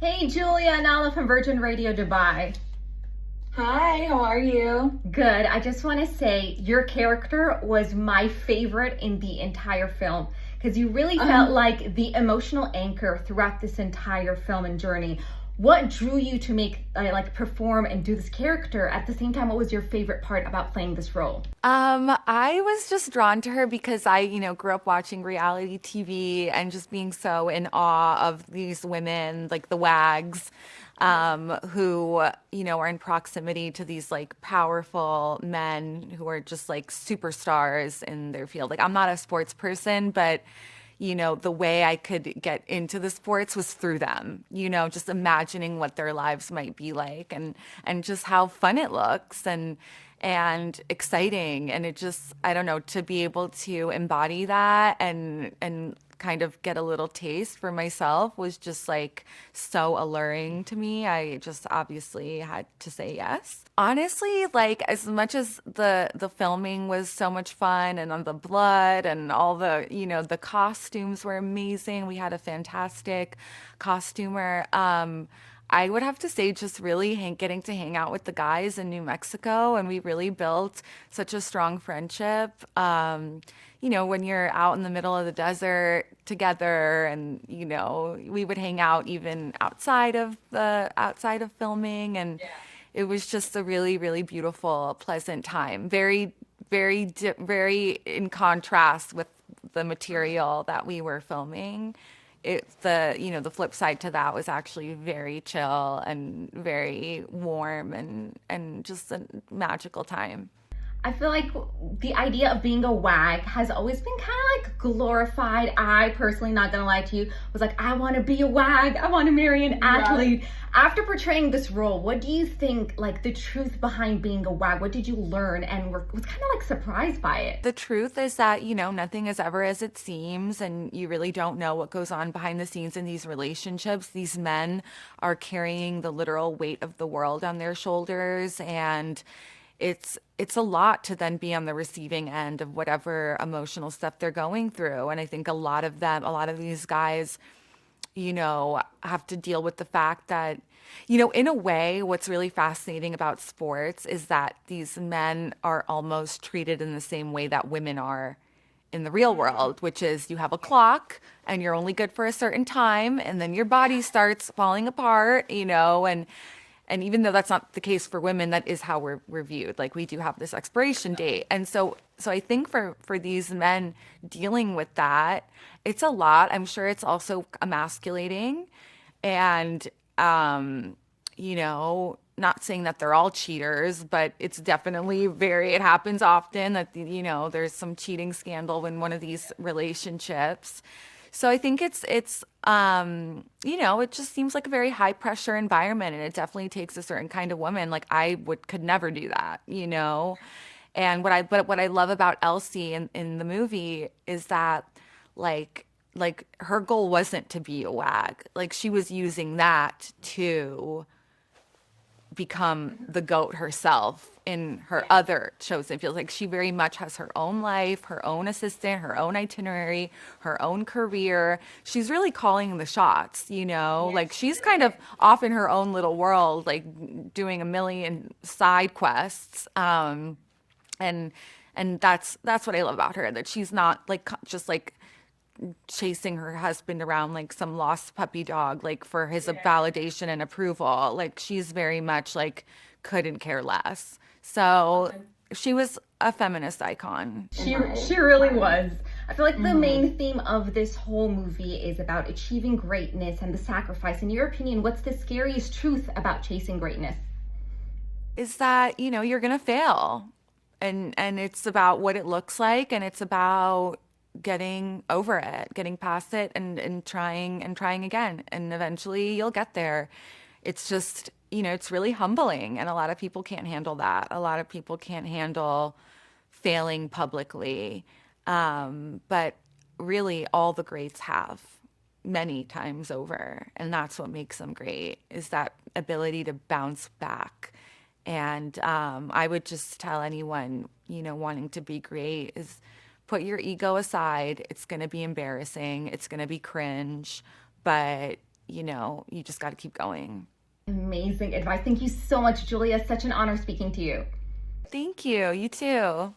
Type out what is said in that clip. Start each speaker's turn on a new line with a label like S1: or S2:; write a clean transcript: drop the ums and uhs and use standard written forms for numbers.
S1: Hey, Julia and Nala from Virgin Radio Dubai.
S2: Hi, how are you?
S1: Good. I just want to say your character was my favorite in the entire film because you really felt
S2: Um,
S1: like the emotional anchor throughout this entire film and journey. What drew you to make like perform and do this character at the same time? What was your favorite part about playing this role?
S3: I was just drawn to her because I grew up watching reality TV and just being so in awe of these women, like the WAGs, who are in proximity to these like powerful men who are just like superstars in their field. Like I'm not a sports person, but the way I could get into the sports was through them, just imagining what their lives might be like and just how fun it looks and exciting. And it just, I don't know, to be able to embody that and kind of get a little taste for myself was just like so alluring to me. I just obviously had to say yes. Honestly, like as much as the filming was so much fun and on the blood and all the costumes were amazing. We had a fantastic costumer. I would have to say just really getting to hang out with the guys in New Mexico, and we really built such a strong friendship. When you're out in the middle of the desert together, and we would hang out even outside of filming, and it was just a really, really beautiful, pleasant time. Very, very in contrast with the material that we were filming. The flip side to that was actually very chill and very warm and just a magical time.
S1: I feel like the idea of being a wag has always been kind of like glorified. I personally, not gonna lie to you, was like, I want to be a wag. I want to marry an
S2: right.
S1: athlete. After portraying this role, what do you think, like the truth behind being a wag? What did you learn and was kind of like surprised by it?
S3: The truth is that, nothing is ever as it seems, and you really don't know what goes on behind the scenes in these relationships. These men are carrying the literal weight of the world on their shoulders, and it's a lot to then be on the receiving end of whatever emotional stuff they're going through. And I think a lot of these guys, have to deal with the fact that, in a way, what's really fascinating about sports is that these men are almost treated in the same way that women are in the real world, which is you have a clock and you're only good for a certain time, and then your body starts falling apart, and even though that's not the case for women, that is how we're viewed. Like we do have this expiration date. And so I think for these men dealing with that, it's a lot. I'm sure it's also emasculating. And not saying that they're all cheaters, but it's definitely it happens often that there's some cheating scandal in one of these relationships. So I think it just seems like a very high pressure environment, and it definitely takes a certain kind of woman. Like I could never do that. And what I love about Elsie in the movie is that like her goal wasn't to be a wag. Like she was using that to become the goat herself in her other chosen fields. Like she very much has her own life, her own assistant, her own itinerary, her own career. She's really calling the shots. Like she's kind of off in her own little world, like doing a million side quests. And that's what I love about her, that she's not like just like chasing her husband around like some lost puppy dog, like for his validation and approval. Like she's very much like couldn't care less. So she was a feminist icon in
S1: She
S3: my
S1: she really
S3: mind.
S1: was. I feel like the
S2: Mhm.
S1: main theme of this whole movie is about achieving greatness and the sacrifice. In your opinion, what's the scariest truth about chasing greatness?
S3: Is that, you're gonna fail. And it's about what it looks like, and it's about getting over it, getting past it and trying again. And eventually you'll get there. It's just, it's really humbling, and a lot of people can't handle that. A lot of people can't handle failing publicly. But really all the greats have many times over, and that's what makes them great, is that ability to bounce back. And I would just tell anyone, wanting to be great is put your ego aside. It's going to be embarrassing. It's going to be cringe, but you know, you just got to keep going.
S1: Amazing advice. Thank you so much, Julia. Such an honor speaking to you.
S3: Thank you. You too.